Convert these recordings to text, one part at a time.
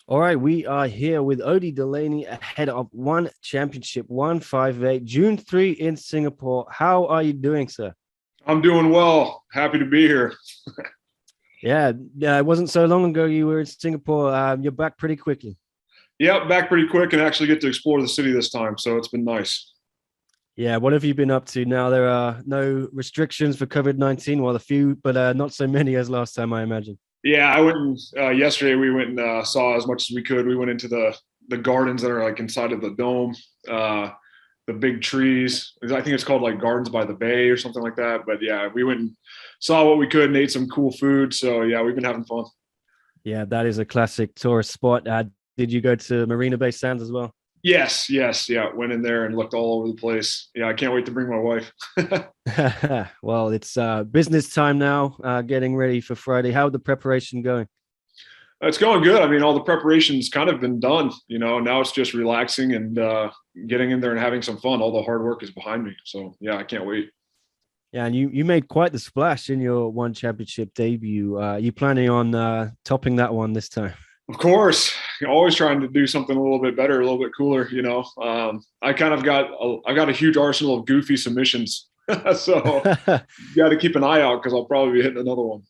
All right, we are here with Odie Delaney ahead of One Championship 158, June 3 in Singapore. How are you doing, sir? I'm doing well. Happy to be here. Yeah, it wasn't so long ago you were in Singapore. You're back pretty quickly. Yep, back pretty quick and actually get to explore the city this time. So it's been nice. Yeah, what have you been up to now? There are no restrictions for COVID-19. Well, a few, but not so many as last time, I imagine. Yeah, I went and yesterday we went and saw as much as we could. We went into the gardens that are like inside of the dome, uh, the big trees. I think it's called like Gardens by the Bay or something like that. But yeah, we went and saw what we could and ate some cool food. So yeah, we've been having fun. Yeah, that is a classic tourist spot. Did you go to Marina Bay Sands as well? Yes, yeah. Went in there and looked all over the place. Yeah, I can't wait to bring my wife. Well, it's business time now, getting ready for Friday. How'd the preparation going? It's going good. I mean, all the preparation's kind of been done. Now it's just relaxing and getting in there and having some fun. All the hard work is behind me. So yeah, I can't wait. Yeah, and you made quite the splash in your one championship debut. You planning on topping that one this time? Of course, always trying to do something a little bit better, a little bit cooler. I kind of got a huge arsenal of goofy submissions, so you got to keep an eye out because I'll probably be hitting another one.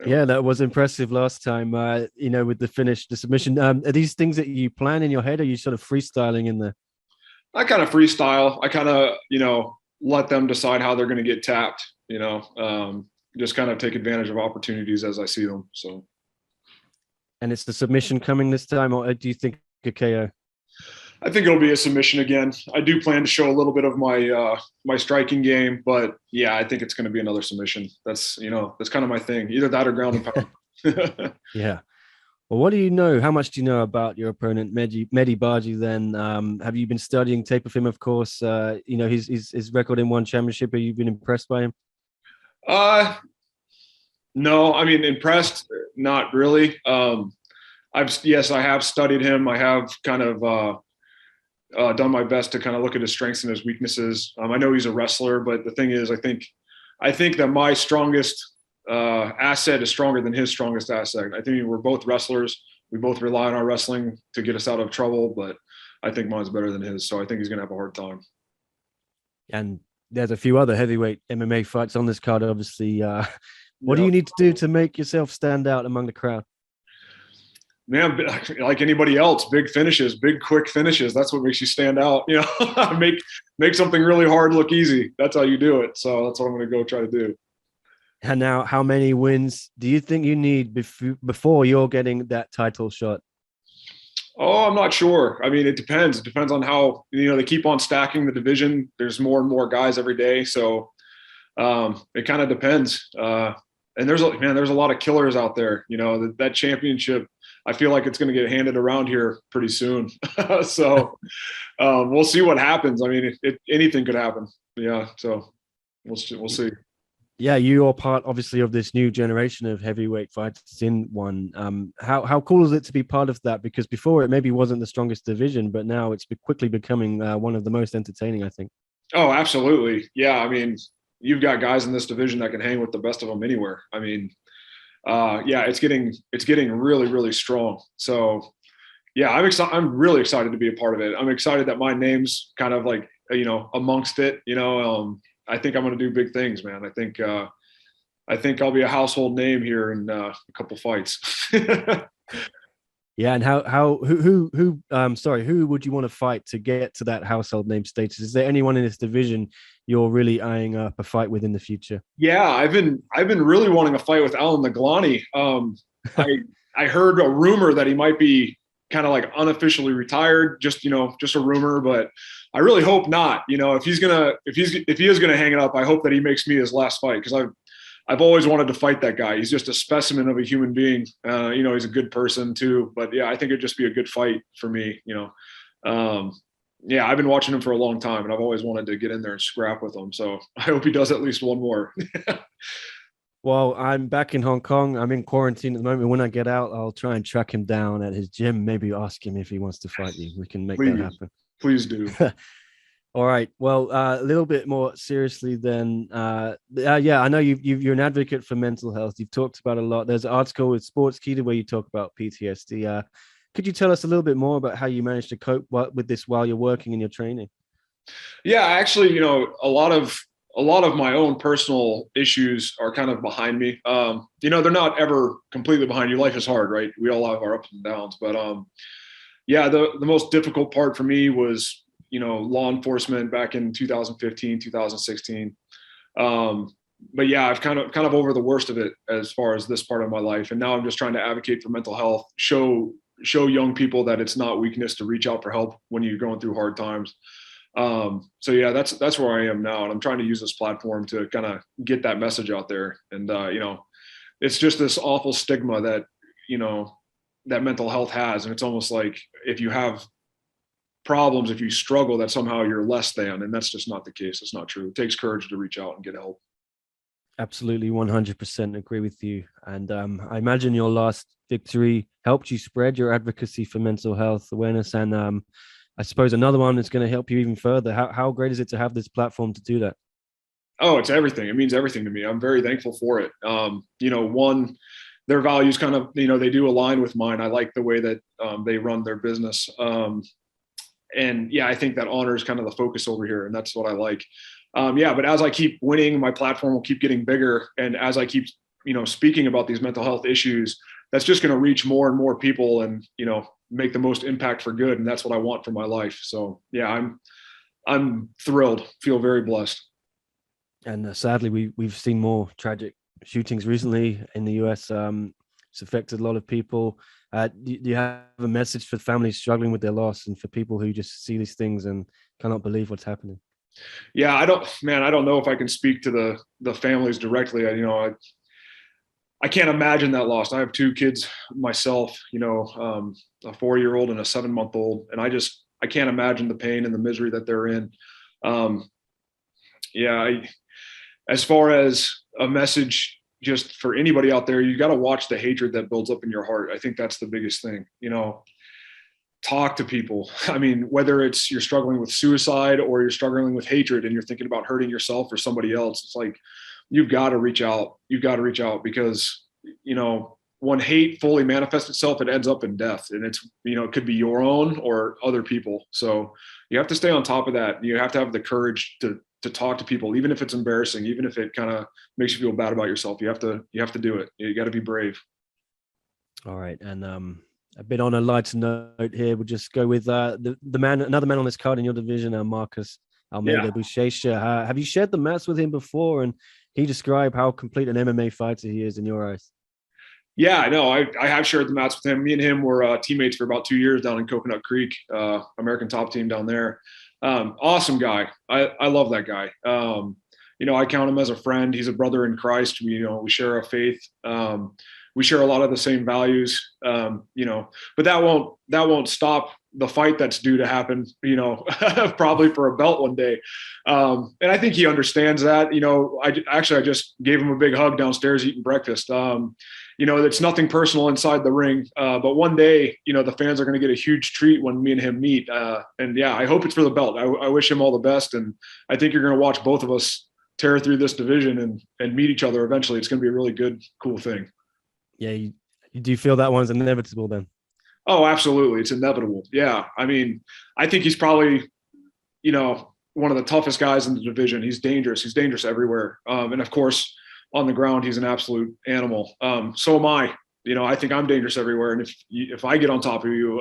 Yeah, that was impressive last time. With the submission. Are these things that you plan in your head? Or are you sort of freestyling in the? I kind of freestyle. I kind of let them decide how they're going to get tapped. Just kind of take advantage of opportunities as I see them. So. And it's the submission coming this time, or do you think a KO? I think it'll be a submission again. I do plan to show a little bit of my striking game, but yeah, I think it's going to be another submission. That's kind of my thing. Either that or ground and pound. Yeah. Well, what do you know? How much do you know about your opponent, Mehdi Barghi? Then, have you been studying tape of him? Of course, his record in one championship. Have you been impressed by him? uh, no, I mean impressed, not really. I have studied him. I have kind of done my best to kind of look at his strengths and his weaknesses. I know he's a wrestler, but the thing is, I think that my strongest asset is stronger than his strongest asset. I think we're both wrestlers. We both rely on our wrestling to get us out of trouble, but I think mine's better than his. So I think he's going to have a hard time. And there's a few other heavyweight MMA fights on this card. Obviously, what do Yeah. you need to do to make yourself stand out among the crowd? Man, like anybody else, big finishes, big quick finishes. That's what makes you stand out. Make something really hard look easy. That's how you do it. So that's what I'm going to go try to do. And now, how many wins do you think you need before you're getting that title shot? Oh, I'm not sure. I mean, it depends. It depends on how they keep on stacking the division. There's more and more guys every day, so it kind of depends. And there's a lot of killers out there. That championship. I feel like it's going to get handed around here pretty soon. So we'll see what happens. I mean, anything could happen. Yeah. So we'll see. Yeah, you are part, obviously, of this new generation of heavyweight fighters in one. How cool is it to be part of that? Because before it maybe wasn't the strongest division, but now it's quickly becoming one of the most entertaining, I think. Oh, absolutely. Yeah. I mean, you've got guys in this division that can hang with the best of them anywhere. I mean, yeah, it's getting really, really strong. So yeah, I'm excited. I'm really excited to be a part of it. I'm excited that my name's kind of like, amongst it, I think I'm going to do big things, man. I think I'll be a household name here in a couple fights. Yeah, and how who sorry, who would you want to fight to get to that household name status? Is there anyone in this division you're really eyeing up a fight with in the future? Yeah, I've been really wanting a fight with Alan Naglani. I I heard a rumor that he might be kind of like unofficially retired, just a rumor, but I really hope not. If he is gonna hang it up, I hope that he makes me his last fight because I've always wanted to fight that guy. He's just a specimen of a human being. He's a good person too. But yeah, I think it'd just be a good fight for me. Um, yeah, I've been watching him for a long time, and I've always wanted to get in there and scrap with him. So I hope he does at least one more. Well, I'm back in Hong Kong. I'm in quarantine at the moment. When I get out, I'll try and track him down at his gym. Maybe ask him if he wants to fight you. We can make that Please, happen. please do. All right. Well, a little bit more seriously, then. Yeah, I know you're an advocate for mental health. You've talked about a lot. There's an article with Sports Keto where you talk about PTSD. Could you tell us a little bit more about how you managed to cope with this while you're working and you're training? Yeah, actually, a lot of my own personal issues are kind of behind me. They're not ever completely behind you. Life is hard, right? We all have our ups and downs, but yeah, the most difficult part for me was, law enforcement back in 2015, 2016. But yeah, I've kind of over the worst of it as far as this part of my life, and now I'm just trying to advocate for mental health, show young people that it's not weakness to reach out for help when you're going through hard times. So yeah, that's where I am now, and I'm trying to use this platform to kind of get that message out there. And it's just this awful stigma that that mental health has, and it's almost like if you have problems, if you struggle, that somehow you're less than, and that's just not the case. It's not true. It takes courage to reach out and get help. Absolutely, 100% agree with you. And I imagine your last victory helped you spread your advocacy for mental health awareness. And I suppose another one that's going to help you even further. How great is it to have this platform to do that? Oh, it's everything. It means everything to me. I'm very thankful for it. One, their values kind of, they do align with mine. I like the way that they run their business. And yeah, I think that honors kind of the focus over here, and that's what I like. Yeah, but as I keep winning, my platform will keep getting bigger, and as I keep, speaking about these mental health issues, that's just going to reach more and more people, and make the most impact for good, and that's what I want for my life. So yeah, I'm thrilled. Feel very blessed. And sadly, we've seen more tragic shootings recently in the US. It's affected a lot of people. Do you have a message for families struggling with their loss and for people who just see these things and cannot believe what's happening? Yeah, I don't know if I can speak to the families directly. I can't imagine that loss. I have two kids myself, a 4-year-old and a 7-month-old, and I can't imagine the pain and the misery that they're in. Yeah, as far as a message, just for anybody out there, you got to watch the hatred that builds up in your heart. I think that's the biggest thing. Talk to people. I mean, whether it's you're struggling with suicide or you're struggling with hatred and you're thinking about hurting yourself or somebody else, it's like you've got to reach out. You've got to reach out because when hate fully manifests itself, it ends up in death, and it's it could be your own or other people. So you have to stay on top of that. You have to have the courage to talk to people, even if it's embarrassing, even if it kind of makes you feel bad about yourself. You have to do it. You got to be brave. All right, and a bit on a lighter note here, we'll just go with another man on this card in your division, Marcus Almeida Buchecha. Have you shared the mats with him before, and he described how complete an MMA fighter he is in your eyes? Yeah, I know. I have shared the mats with him. Me and him were teammates for about 2 years down in Coconut Creek, American Top Team down there. Awesome guy. I love that guy. I count him as a friend. He's a brother in Christ. We share a faith. We share a lot of the same values. But that won't stop the fight that's due to happen, probably for a belt one day. And I think he understands that. I just gave him a big hug downstairs eating breakfast. It's nothing personal inside the ring. But one day, the fans are going to get a huge treat when me and him meet. And yeah, I hope it's for the belt. I wish him all the best. And I think you're going to watch both of us tear through this division and meet each other eventually. It's going to be a really good, cool thing. Yeah. You do feel that one's inevitable then? Oh, absolutely. It's inevitable. Yeah. I mean, I think he's probably, one of the toughest guys in the division. He's dangerous. He's dangerous everywhere. And of course, on the ground, he's an absolute animal. So am I. I think I'm dangerous everywhere. And if I get on top of you,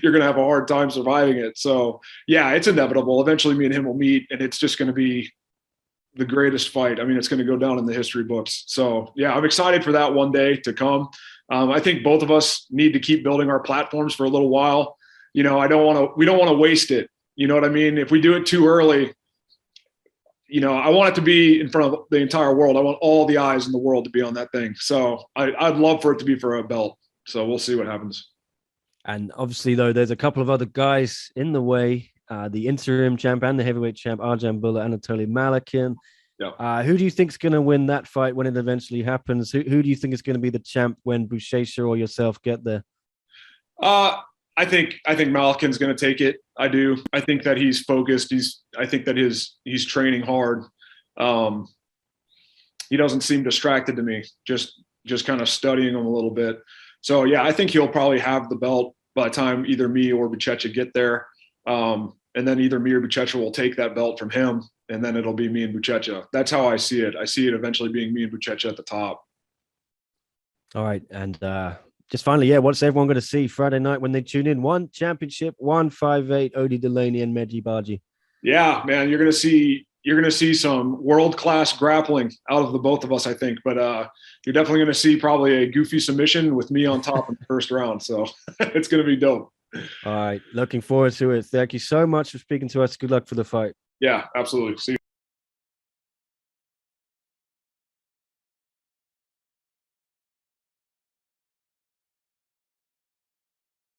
you're going to have a hard time surviving it. So yeah, it's inevitable. Eventually me and him will meet, and it's just going to be the greatest fight. I mean, it's going to go down in the history books. So yeah, I'm excited for that one day to come. I think both of us need to keep building our platforms for a little while. We don't want to waste it. You know what I mean? If we do it too early, I want it to be in front of the entire world. I want all the eyes in the world to be on that thing. So I'd love for it to be for a belt. So we'll see what happens. And obviously, though, there's a couple of other guys in the way. The interim champ and the heavyweight champ, Arjan Bula, Anatoly Malakin. Yeah. Who do you think is going to win that fight when it eventually happens? Who do you think is going to be the champ when Buchecha or yourself get there? I think Malakin's going to take it. I do. I think that he's focused. I think that he's training hard. He doesn't seem distracted to me. Just kind of studying him a little bit. So yeah, I think he'll probably have the belt by the time either me or Buchecha get there. And then either me or Buchecha will take that belt from him, and then it'll be me and Buchecha. That's how I see it. I see it eventually being me and Buchecha at the top. All right. And just finally, yeah, what's everyone going to see Friday night when they tune in? One championship, 158, Odie Delaney and Mehdi Barghi. Yeah, man, you're gonna see some world-class grappling out of the both of us, I think. But you're definitely gonna see probably a goofy submission with me on top in the first round. So it's gonna be dope. All right. Looking forward to it. Thank you so much for speaking to us. Good luck for the fight. Yeah, absolutely. See you.